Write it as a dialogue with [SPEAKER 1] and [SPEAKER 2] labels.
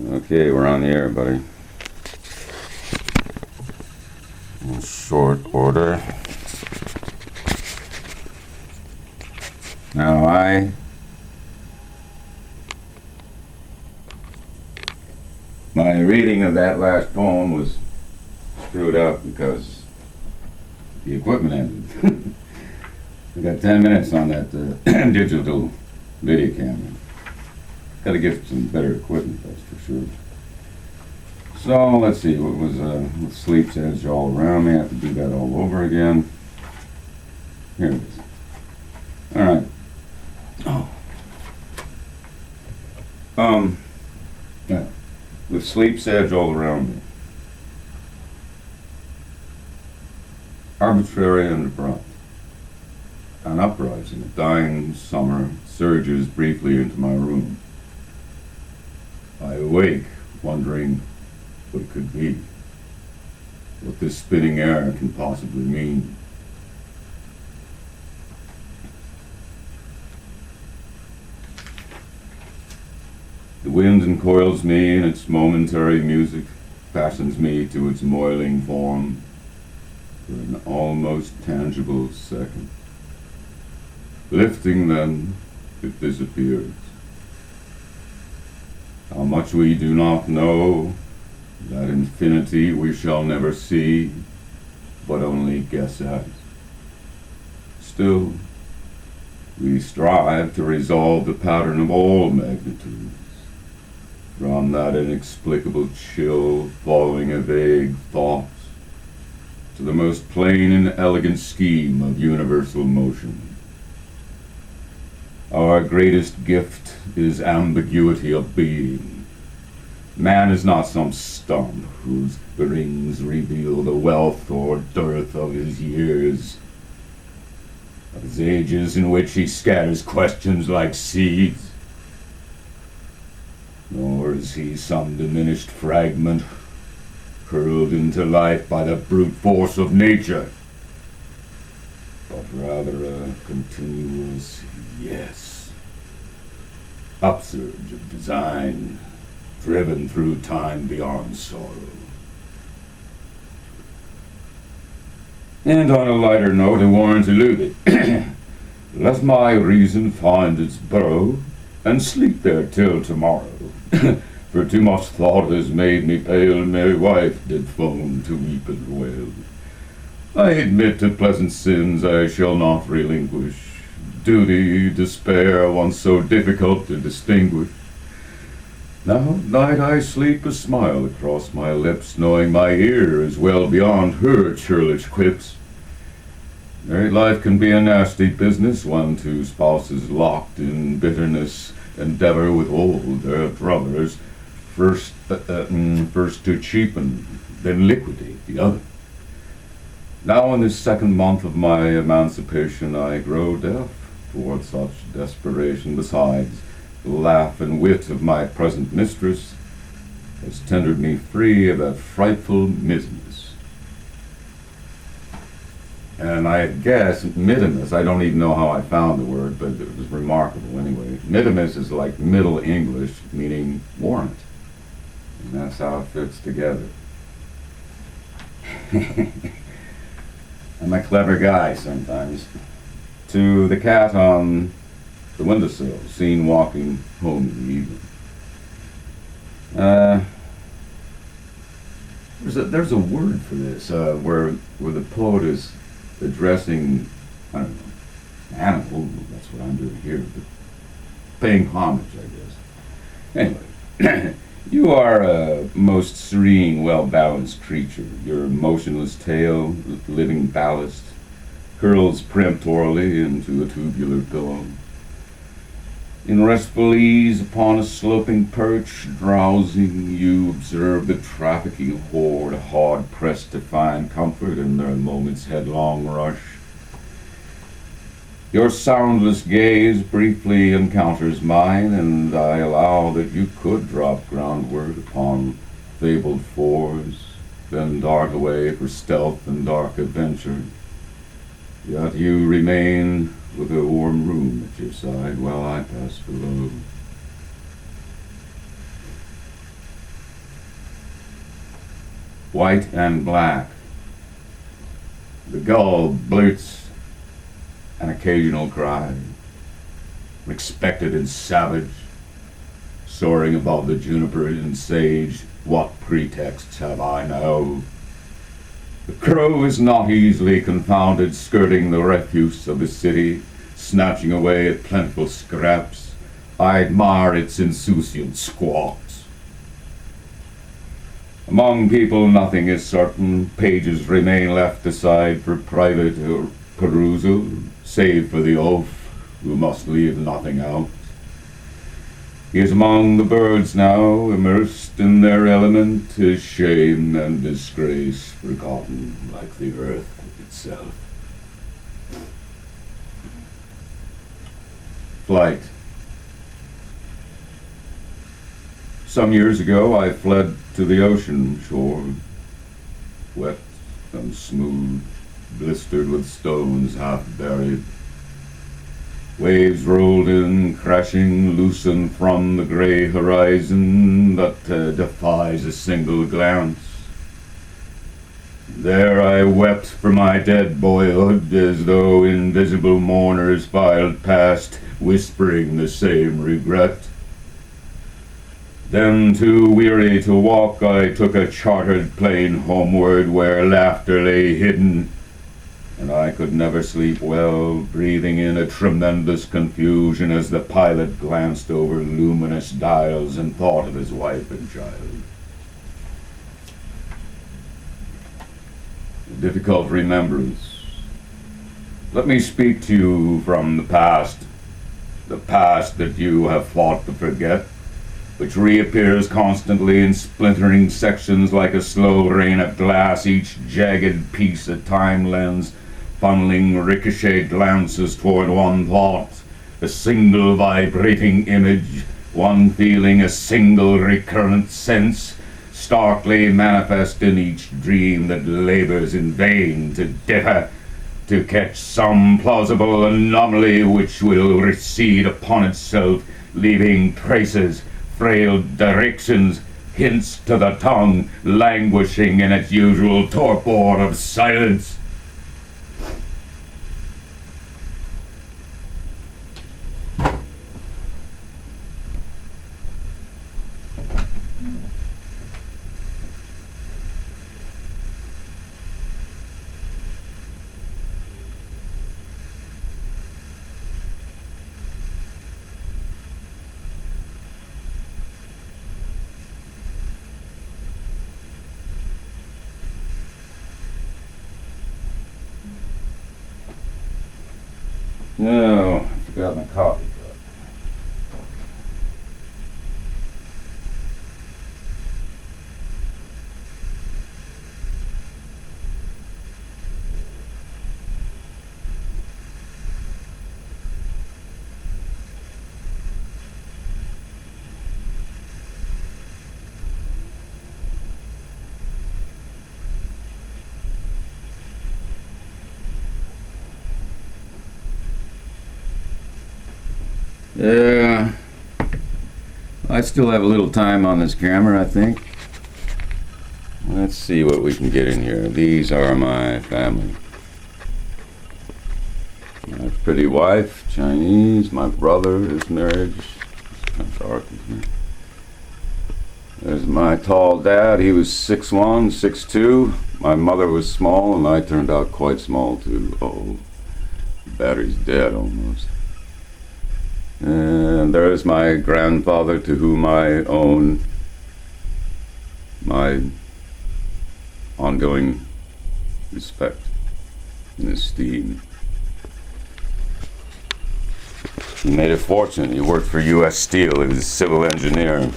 [SPEAKER 1] Okay, we're on the air, buddy. In short order. Now, my reading of that last poem was screwed up because the equipment ended. I got 10 minutes on that digital video camera. Got to get some better equipment, that's for sure. So let's see, what was Sleep's Edge all around me? I have to do that all over again. Here it is. All right. Yeah. With Sleep's Edge all around me. Arbitrary and abrupt. An uprising of dying summer surges briefly into my room. I awake, wondering what it could be, what this spinning air can possibly mean. The wind encoils me in its momentary music, fashions me to its moiling form for an almost tangible second. Lifting then, it disappears. How much we do not know, that infinity we shall never see, but only guess at. Still, we strive to resolve the pattern of all magnitudes, from that inexplicable chill following a vague thought, to the most plain and elegant scheme of universal motion. Our greatest gift is ambiguity of being. Man is not some stump whose rings reveal the wealth or dearth of his years, of his ages in which he scatters questions like seeds. Nor is he some diminished fragment hurled into life by the brute force of nature, but rather a continuous upsurge of design, driven through time beyond sorrow. And on a lighter note, a warrant eluded. Let my reason find its burrow, and sleep there till tomorrow. For too much thought has made me pale, my wife did foam to weep and wail. I admit to pleasant sins I shall not relinquish, duty, despair, once so difficult to distinguish. Now at night I sleep a smile across my lips, knowing my ear is well beyond her churlish quips. Married life can be a nasty business, when two spouses locked in bitterness endeavor with all their brothers first to cheapen, then liquidate the other. Now in this second month of my emancipation I grow deaf toward such desperation. Besides, the laugh and wit of my present mistress has tendered me free of that frightful midness. And I guess mittimus, I don't even know how I found the word, but it was remarkable anyway. Mittimus is like Middle English, meaning warrant. And that's how it fits together. I'm a clever guy sometimes. To the cat on the windowsill, seen walking home in the evening. There's a word for this, where the poet is addressing, I don't know, animal, that's what I'm doing here, but paying homage, I guess. Anyway, you are a most serene, well-balanced creature. Your motionless tail, living ballast, curls peremptorily into a tubular pillow. In restful ease upon a sloping perch, drowsing, you observe the trafficking horde, hard-pressed to find comfort in their moment's headlong rush. Your soundless gaze briefly encounters mine, and I allow that you could drop groundward upon fabled fours, then dart away for stealth and dark adventure. Yet you remain with a warm room at your side while I pass below. white and black. The gull blurts an occasional cry, expected and savage, soaring above the juniper and sage. What pretexts have I now? The crow is not easily confounded, skirting the refuse of the city, snatching away at plentiful scraps. I admire its insouciant squawks. Among people nothing is certain. Pages remain left aside for private perusal, save for the oaf, who must leave nothing out. He is among the birds now, immersed in their element, his shame and disgrace forgotten like the earth itself. Flight. Some years ago I fled to the ocean shore, wet and smooth, blistered with stones half buried. Waves rolled in, crashing, loosened from the gray horizon that defies a single glance. There I wept for my dead boyhood, as though invisible mourners filed past, whispering the same regret. Then, too weary to walk, I took a chartered plane homeward, where laughter lay hidden, and I could never sleep well, breathing in a tremendous confusion as the pilot glanced over luminous dials and thought of his wife and child. A difficult remembrance. Let me speak to you from the past that you have fought to forget, which reappears constantly in splintering sections like a slow rain of glass, each jagged piece a time lens, funneling ricochet glances toward one thought, a single vibrating image, one feeling, a single recurrent sense, starkly manifest in each dream that labors in vain to differ, to catch some plausible anomaly which will recede upon itself, leaving traces, frail directions, hints to the tongue, languishing in its usual torpor of silence. No, I forgot my coffee cup. Yeah, I still have a little time on this camera, I think. Let's see what we can get in here. These are my family. My pretty wife, Chinese, my brother, his marriage. It's kind of dark, isn't it? There's my tall dad. He was 6'1", 6'2". My mother was small, and I turned out quite small, too. Oh, the battery's dead almost. And there is my grandfather, to whom I own my ongoing respect and esteem. He made a fortune. He worked for U.S. Steel. He was a civil engineer.